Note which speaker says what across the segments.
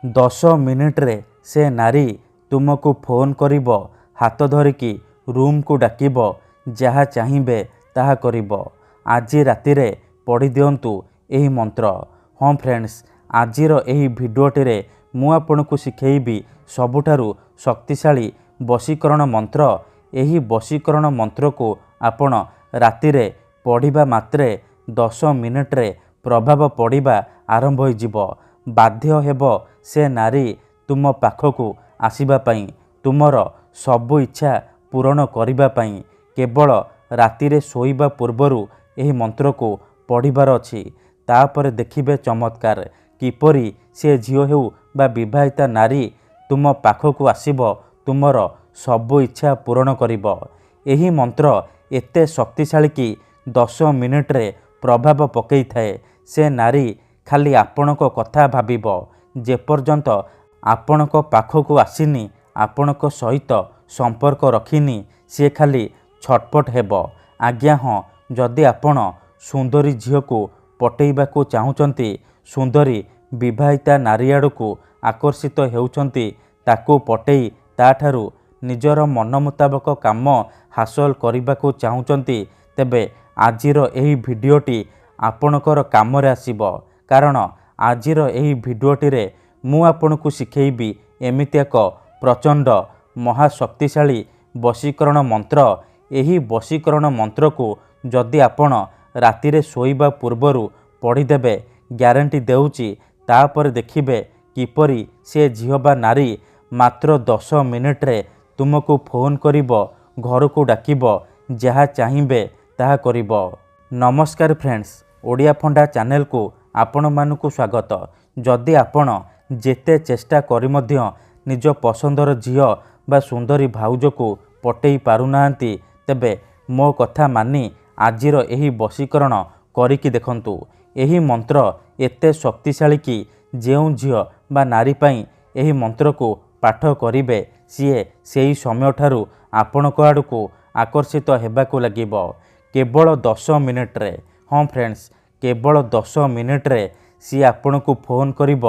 Speaker 1: 10 ମିନିଟ୍ରେ ସେ ନାରୀ ତୁମକୁ ଫୋନ୍ କରିବ, ହାତ ଧରିକି ରୁମ୍କୁ ଡାକିବ, ଯାହା ଚାହିଁବେ ତାହା କରିବ। ଆଜି ରାତିରେ ପଢ଼ି ଦିଅନ୍ତୁ ଏହି ମନ୍ତ୍ର। ହଁ ଫ୍ରେଣ୍ଡସ୍, ଆଜିର ଏହି ଭିଡ଼ିଓଟିରେ ମୁଁ ଆପଣଙ୍କୁ ଶିଖେଇବି ସବୁଠାରୁ ଶକ୍ତିଶାଳୀ ବଶୀକରଣ ମନ୍ତ୍ର। ଏହି ବଶୀକରଣ ମନ୍ତ୍ରକୁ ଆପଣ ରାତିରେ ପଢ଼ିବା ମାତ୍ରେ 10 ମିନିଟ୍ରେ ପ୍ରଭାବ ପଡ଼ିବା ଆରମ୍ଭ ହୋଇଯିବ। ବାଧ୍ୟ ହେବ ସେ ନାରୀ ତୁମ ପାଖକୁ ଆସିବା ପାଇଁ, ତୁମର ସବୁ ଇଚ୍ଛା ପୂରଣ କରିବା ପାଇଁ। କେବଳ ରାତିରେ ଶୋଇବା ପୂର୍ବରୁ ଏହି ମନ୍ତ୍ରକୁ ପଢ଼ିବାର ଅଛି। ତାପରେ ଦେଖିବେ ଚମତ୍କାର, କିପରି ସେ ଝିଅ ହେଉ ବା ବିବାହିତା ନାରୀ ତୁମ ପାଖକୁ ଆସିବ, ତୁମର ସବୁ ଇଚ୍ଛା ପୂରଣ କରିବ। ଏହି ମନ୍ତ୍ର ଏତେ ଶକ୍ତିଶାଳୀ କି 10 ମିନିଟ୍ରେ ପ୍ରଭାବ ପକାଇଥାଏ। ସେ ନାରୀ ଖାଲି ଆପଣଙ୍କ କଥା ଭାବିବ, ଯେପର୍ଯ୍ୟନ୍ତ ଆପଣଙ୍କ ପାଖକୁ ଆସିନି, ଆପଣଙ୍କ ସହିତ ସମ୍ପର୍କ ରଖିନି, ସିଏ ଖାଲି ଛଟପଟ ହେବ। ଆଜ୍ଞା ହଁ, ଯଦି ଆପଣ ସୁନ୍ଦରୀ ଝିଅକୁ ପଟେଇବାକୁ ଚାହୁଁଛନ୍ତି, ସୁନ୍ଦରୀ ବିବାହିତା ନାରୀ ଆଡ଼କୁ ଆକର୍ଷିତ ହେଉଛନ୍ତି, ତାକୁ ପଟେଇ ତାଠାରୁ ନିଜର ମନ ମୁତାବକ କାମ ହାସଲ କରିବାକୁ ଚାହୁଁଛନ୍ତି, ତେବେ ଆଜିର ଏହି ଭିଡ଼ିଓଟି ଆପଣଙ୍କର କାମରେ ଆସିବ। କାରଣ ଆଜିର ଏହି ଭିଡ଼ିଓଟିରେ ମୁଁ ଆପଣଙ୍କୁ ଶିଖେଇବି ଏମିତି ଏକ ପ୍ରଚଣ୍ଡ ମହାଶକ୍ତିଶାଳୀ ବଶୀକରଣ ମନ୍ତ୍ର। ଏହି ବଶୀକରଣ ମନ୍ତ୍ରକୁ ଯଦି ଆପଣ ରାତିରେ ଶୋଇବା ପୂର୍ବରୁ ପଢ଼ିଦେବେ, ଗ୍ୟାରେଣ୍ଟି ଦେଉଛି, ତାପରେ ଦେଖିବେ କିପରି ସେ ଝିଅ ବା ନାରୀ ମାତ୍ର 10 ମିନିଟ୍ରେ ତୁମକୁ ଫୋନ୍ କରିବ, ଘରକୁ ଡାକିବ, ଯାହା ଚାହିଁବେ ତାହା କରିବ। ନମସ୍କାର ଫ୍ରେଣ୍ଡସ୍, ଓଡ଼ିଆ ଫଣ୍ଡା ଚ୍ୟାନେଲକୁ ଆପଣମାନଙ୍କୁ ସ୍ୱାଗତ। ଯଦି ଆପଣ ଯେତେ ଚେଷ୍ଟା କରି ମଧ୍ୟ ନିଜ ପସନ୍ଦର ଝିଅ ବା ସୁନ୍ଦରୀ ଭାଉଜକୁ ପଟେଇ ପାରୁନାହାନ୍ତି, ତେବେ ମୋ କଥା ମାନି ଆଜିର ଏହି ବଶୀକରଣ କରିକି ଦେଖନ୍ତୁ। ଏହି ମନ୍ତ୍ର ଏତେ ଶକ୍ତିଶାଳୀ କି ଯେଉଁ ଝିଅ ବା ନାରୀ ପାଇଁ ଏହି ମନ୍ତ୍ରକୁ ପାଠ କରିବେ, ସିଏ ସେହି ସମୟଠାରୁ ଆପଣଙ୍କ ଆଡ଼କୁ ଆକର୍ଷିତ ହେବାକୁ ଲାଗିବ। କେବଳ 10 ମିନିଟ୍ରେ। ହଁ ଫ୍ରେଣ୍ଡସ୍, କେବଳ 10 ମିନିଟ୍ରେ ସିଏ ଆପଣଙ୍କୁ ଫୋନ୍ କରିବ,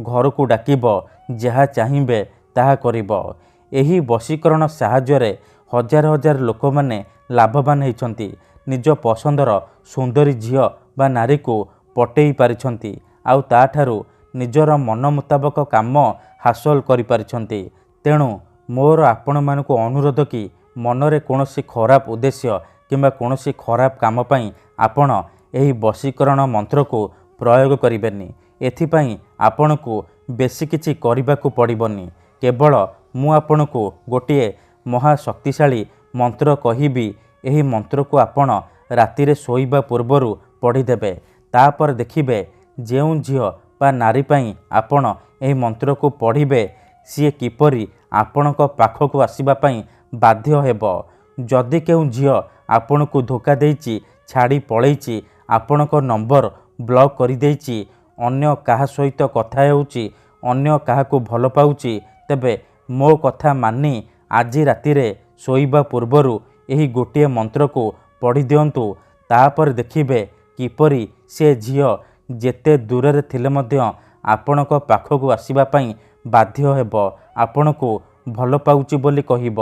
Speaker 1: ଘରକୁ ଡାକିବ, ଯାହା ଚାହିଁବେ ତାହା କରିବ। ଏହି ବଶୀକରଣ ସାହାଯ୍ୟରେ ହଜାର ହଜାର ଲୋକମାନେ ଲାଭବାନ ହୋଇଛନ୍ତି। ନିଜ ପସନ୍ଦର ସୁନ୍ଦରୀ ଝିଅ ବା ନାରୀକୁ ପଟେଇ ପାରିଛନ୍ତି, ଆଉ ତାଠାରୁ ନିଜର ମନ ମୁତାବକ କାମ ହାସଲ କରିପାରିଛନ୍ତି। ତେଣୁ ମୋର ଆପଣମାନଙ୍କୁ ଅନୁରୋଧ କି ମନରେ କୌଣସି ଖରାପ ଉଦ୍ଦେଶ୍ୟ କିମ୍ବା କୌଣସି ଖରାପ କାମ ପାଇଁ ଆପଣ ଏହି ବଶୀକରଣ ମନ୍ତ୍ରକୁ ପ୍ରୟୋଗ କରିବେନି। ଏଥିପାଇଁ ଆପଣଙ୍କୁ ବେଶୀ କିଛି କରିବାକୁ ପଡ଼ିବନି। କେବଳ ମୁଁ ଆପଣଙ୍କୁ ଗୋଟିଏ ମହାଶକ୍ତିଶାଳୀ ମନ୍ତ୍ର କହିବି। ଏହି ମନ୍ତ୍ରକୁ ଆପଣ ରାତିରେ ଶୋଇବା ପୂର୍ବରୁ ପଢ଼ିଦେବେ। ତାପରେ ଦେଖିବେ ଯେଉଁ ଝିଅ ବା ନାରୀ ପାଇଁ ଆପଣ ଏହି ମନ୍ତ୍ରକୁ ପଢ଼ିବେ, ସିଏ କିପରି ଆପଣଙ୍କ ପାଖକୁ ଆସିବା ପାଇଁ ବାଧ୍ୟ ହେବ। ଯଦି କେଉଁ ଝିଅ ଆପଣଙ୍କୁ ଧୋକା ଦେଇଛି, ଛାଡ଼ି ପଳେଇଛି, ଆପଣଙ୍କ ନମ୍ବର ବ୍ଲକ୍ କରିଦେଇଛି, ଅନ୍ୟ କାହା ସହିତ କଥା ହେଉଛି, ଅନ୍ୟ କାହାକୁ ଭଲ ପାଉଛି, ତେବେ ମୋ କଥା ମାନି ଆଜି ରାତିରେ ଶୋଇବା ପୂର୍ବରୁ ଏହି ଗୋଟିଏ ମନ୍ତ୍ରକୁ ପଢ଼ି ଦିଅନ୍ତୁ। ତାପରେ ଦେଖିବେ କିପରି ସେ ଝିଅ ଯେତେ ଦୂରରେ ଥିଲେ ମଧ୍ୟ ଆପଣଙ୍କ ପାଖକୁ ଆସିବା ପାଇଁ ବାଧ୍ୟ ହେବ, ଆପଣଙ୍କୁ ଭଲ ପାଉଛି ବୋଲି କହିବ।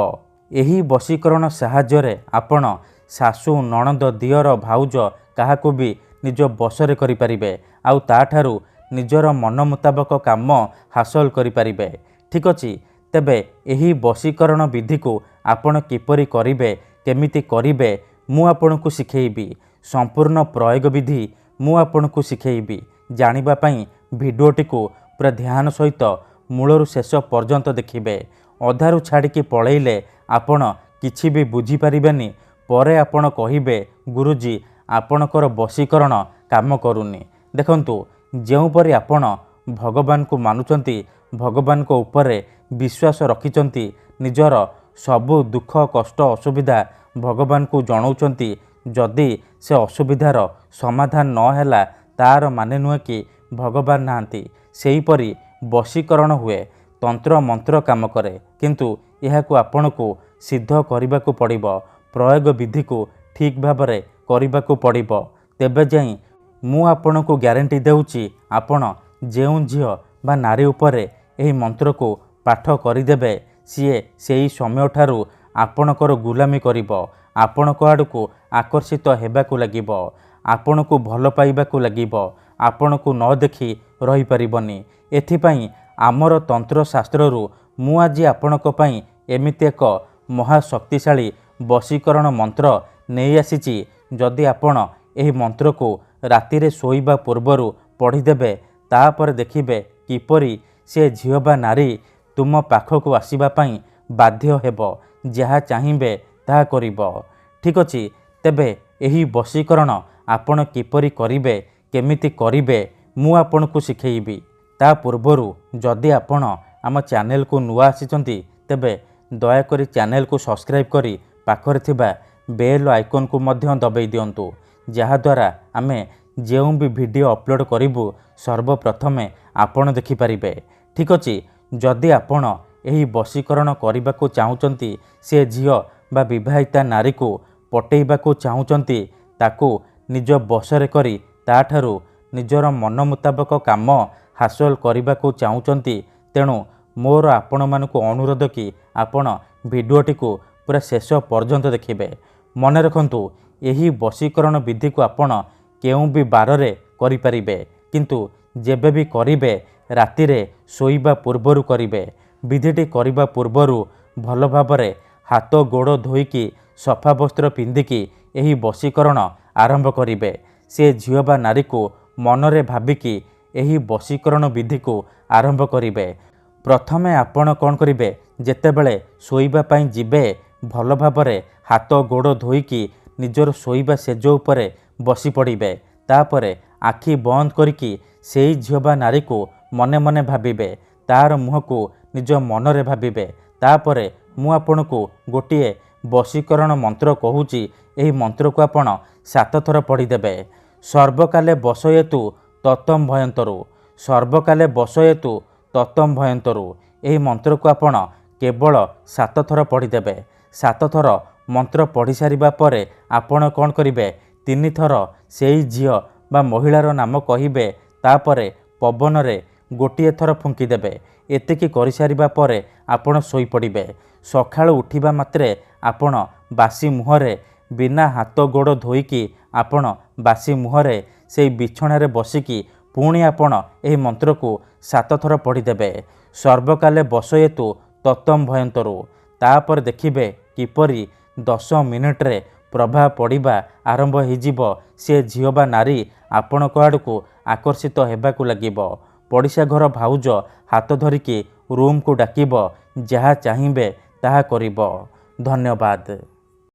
Speaker 1: ଏହି ବଶୀକରଣ ସାହାଯ୍ୟରେ ଆପଣ ଶାଶୁ, ନଣନ୍ଦ, ଦିଅର, ଭାଉଜ କାହାକୁ ବି ନିଜ ବଶରେ କରିପାରିବେ, ଆଉ ତାଠାରୁ ନିଜର ମନ ମୁତାବକ କାମ ହାସଲ କରିପାରିବେ। ଠିକ୍ ଅଛି, ତେବେ ଏହି ବଶୀକରଣ ବିଧିକୁ ଆପଣ କିପରି କରିବେ, କେମିତି କରିବେ, ମୁଁ ଆପଣଙ୍କୁ ଶିଖେଇବି। ସମ୍ପୂର୍ଣ୍ଣ ପ୍ରୟୋଗ ବିଧି ମୁଁ ଆପଣଙ୍କୁ ଶିଖେଇବି। ଜାଣିବା ପାଇଁ ଭିଡ଼ିଓଟିକୁ ପୁରା ଧ୍ୟାନ ସହିତ ମୂଳରୁ ଶେଷ ପର୍ଯ୍ୟନ୍ତ ଦେଖିବେ। ଅଧାରୁ ଛାଡ଼ିକି ପଳେଇଲେ ଆପଣ କିଛି ବି ବୁଝିପାରିବେନି। ପରେ ଆପଣ କହିବେ, ଗୁରୁଜୀ ଆପଣଙ୍କର ବଶୀକରଣ କାମ କରୁନି। ଦେଖନ୍ତୁ, ଯେଉଁପରି ଆପଣ ଭଗବାନଙ୍କୁ ମାନୁଛନ୍ତି, ଭଗବାନଙ୍କ ଉପରେ ବିଶ୍ୱାସ ରଖିଛନ୍ତି, ନିଜର ସବୁ ଦୁଃଖ କଷ୍ଟ ଅସୁବିଧା ଭଗବାନଙ୍କୁ ଜଣାଉଛନ୍ତି, ଯଦି ସେ ଅସୁବିଧାର ସମାଧାନ ନ ହେଲା, ତାର ମାନେ ନୁହେଁ କି ଭଗବାନ ନାହାନ୍ତି। ସେହିପରି ବଶୀକରଣ ହୁଏ, ତନ୍ତ୍ର ମନ୍ତ୍ର କାମ କରେ, କିନ୍ତୁ ଏହାକୁ ଆପଣଙ୍କୁ ସିଦ୍ଧ କରିବାକୁ ପଡ଼ିବ। ପ୍ରୟୋଗ ବିଧିକୁ ଠିକ୍ ଭାବରେ କରିବାକୁ ପଡ଼ିବ। ତେବେ ଯାଇ ମୁଁ ଆପଣଙ୍କୁ ଗ୍ୟାରେଣ୍ଟି ଦେଉଛି, ଆପଣ ଯେଉଁ ଝିଅ ବା ନାରୀ ଉପରେ ଏହି ମନ୍ତ୍ରକୁ ପାଠ କରିଦେବେ ସିଏ ସେହି ସମୟଠାରୁ ଆପଣଙ୍କର ଗୁଲାମୀ କରିବ, ଆପଣଙ୍କ ଆଡ଼କୁ ଆକର୍ଷିତ ହେବାକୁ ଲାଗିବ, ଆପଣଙ୍କୁ ଭଲ ପାଇବାକୁ ଲାଗିବ, ଆପଣଙ୍କୁ ନ ଦେଖି ରହିପାରିବନି। ଏଥିପାଇଁ ଆମର ତନ୍ତ୍ରଶାସ୍ତ୍ରରୁ ମୁଁ ଆଜି ଆପଣଙ୍କ ପାଇଁ ଏମିତି ଏକ ମହାଶକ୍ତିଶାଳୀ ବଶୀକରଣ ମନ୍ତ୍ର ନେଇ ଆସିଛି। ଯଦି ଆପଣ ଏହି ମନ୍ତ୍ରକୁ ରାତିରେ ଶୋଇବା ପୂର୍ବରୁ ପଢ଼ିଦେବେ, ତାପରେ ଦେଖିବେ କିପରି ସେ ଝିଅ ବା ନାରୀ ତୁମ ପାଖକୁ ଆସିବା ପାଇଁ ବାଧ୍ୟ ହେବ, ଯାହା ଚାହିଁବେ ତାହା କରିବ। ଠିକ୍ ଅଛି, ତେବେ ଏହି ବଶୀକରଣ ଆପଣ କିପରି କରିବେ, କେମିତି କରିବେ ମୁଁ ଆପଣଙ୍କୁ ଶିଖେଇବି। ତା ପୂର୍ବରୁ ଯଦି ଆପଣ ଆମ ଚ୍ୟାନେଲକୁ ନୂଆ ଆସିଛନ୍ତି, ତେବେ ଦୟାକରି ଚ୍ୟାନେଲକୁ ସବସ୍କ୍ରାଇବ୍ କରି ପାଖରେ ଥିବା ବେଲ୍ ଆଇକନ୍କୁ ମଧ୍ୟ ଦବାଇ ଦିଅନ୍ତୁ, ଯାହାଦ୍ୱାରା ଆମେ ଯେଉଁ ବି ଭିଡ଼ିଓ ଅପଲୋଡ଼ କରିବୁ ସର୍ବପ୍ରଥମେ ଆପଣ ଦେଖିପାରିବେ। ଠିକ୍ ଅଛି, ଯଦି ଆପଣ ଏହି ବଶୀକରଣ କରିବାକୁ ଚାହୁଁଛନ୍ତି, ସେ ଝିଅ ବା ବିବାହିତା ନାରୀକୁ ପଟେଇବାକୁ ଚାହୁଁଛନ୍ତି, ତାକୁ ନିଜ ବଶରେ କରି ତାଠାରୁ ନିଜର ମନ ମୁତାବକ କାମ ହାସଲ କରିବାକୁ ଚାହୁଁଛନ୍ତି, ତେଣୁ ମୋର ଆପଣମାନଙ୍କୁ ଅନୁରୋଧ କି ଆପଣ ଭିଡ଼ିଓଟିକୁ ପୁରା ଶେଷ ପର୍ଯ୍ୟନ୍ତ ଦେଖିବେ। ମନେ ରଖନ୍ତୁ, ଏହି ବଶୀକରଣ ବିଧିକୁ ଆପଣ କେଉଁ ବି ବାରରେ କରିପାରିବେ, କିନ୍ତୁ ଯେବେ ବି କରିବେ ରାତିରେ ଶୋଇବା ପୂର୍ବରୁ କରିବେ। ବିଧିଟି କରିବା ପୂର୍ବରୁ ଭଲ ଭାବରେ ହାତ ଗୋଡ଼ ଧୋଇକି ସଫା ବସ୍ତ୍ର ପିନ୍ଧିକି ଏହି ବଶୀକରଣ ଆରମ୍ଭ କରିବେ। ସେ ଝିଅ ବା ନାରୀକୁ ମନରେ ଭାବିକି ଏହି ବଶୀକରଣ ବିଧିକୁ ଆରମ୍ଭ କରିବେ। ପ୍ରଥମେ ଆପଣ କ'ଣ କରିବେ, ଯେତେବେଳେ ଶୋଇବା ପାଇଁ ଯିବେ ଭଲ ଭାବରେ ହାତ ଗୋଡ଼ ଧୋଇକି ନିଜର ଶୋଇବା ଶେଯ ଉପରେ ବସି ପଡ଼ିବେ। ତାପରେ ଆଖି ବନ୍ଦ କରିକି ସେଇ ଝିଅ ବା ନାରୀକୁ ମନେ ମନେ ଭାବିବେ, ତାର ମୁହଁକୁ ନିଜ ମନରେ ଭାବିବେ। ତାପରେ ମୁଁ ଆପଣଙ୍କୁ ଗୋଟିଏ ବଶୀକରଣ ମନ୍ତ୍ର କହୁଛି, ଏହି ମନ୍ତ୍ରକୁ ଆପଣ 7 ଥର ପଢ଼ିଦେବେ। ସର୍ବକାଲେ ବଶୟେତୁ ତତଂ ଭୟନ୍ତରୁ, ସର୍ବକାଲେ ବଶୟେତୁ ତତଂ ଭୟନ୍ତରୁ। ଏହି ମନ୍ତ୍ରକୁ ଆପଣ କେବଳ 7 ଥର ପଢ଼ିଦେବେ। 7 ଥର ମନ୍ତ୍ର ପଢ଼ି ସାରିବା ପରେ ଆପଣ କ'ଣ କରିବେ, 3 ଥର ସେଇ ଝିଅ ବା ମହିଳାର ନାମ କହିବେ, ତାପରେ ପବନରେ ଗୋଟିଏ ଥର ଫୁଙ୍କିଦେବେ। ଏତିକି କରିସାରିବା ପରେ ଆପଣ ଶୋଇପଡ଼ିବେ। ସକାଳୁ ଉଠିବା ମାତ୍ରେ ଆପଣ ବାସି ମୁହଁରେ ବିନା ହାତ ଗୋଡ଼ ଧୋଇକି ଆପଣ ବାସି ମୁହଁରେ ସେଇ ବିଛଣାରେ ବସିକି ପୁଣି ଆପଣ ଏହି ମନ୍ତ୍ରକୁ 7 ଥର ପଢ଼ିଦେବେ। ସର୍ବକାଲେ ବଶୟେତୁ ତତଂ ଭୟନ୍ତରୁ। ତାପରେ ଦେଖିବେ କିପରି 10 ମିନିଟରେ ପ୍ରଭାବ ପଡ଼ିବା ଆରମ୍ଭ ହୋଇଯିବ। ସେ ଝିଅ ବା ନାରୀ ଆପଣଙ୍କ ଆଡ଼କୁ ଆକର୍ଷିତ ହେବାକୁ ଲାଗିବ। ପଡ଼ିଶା ଘର ଭାଉଜ ହାତ ଧରିକି ରୁମ୍କୁ ଡାକିବ, ଯାହା ଚାହିଁବେ ତାହା କରିବ। ଧନ୍ୟବାଦ।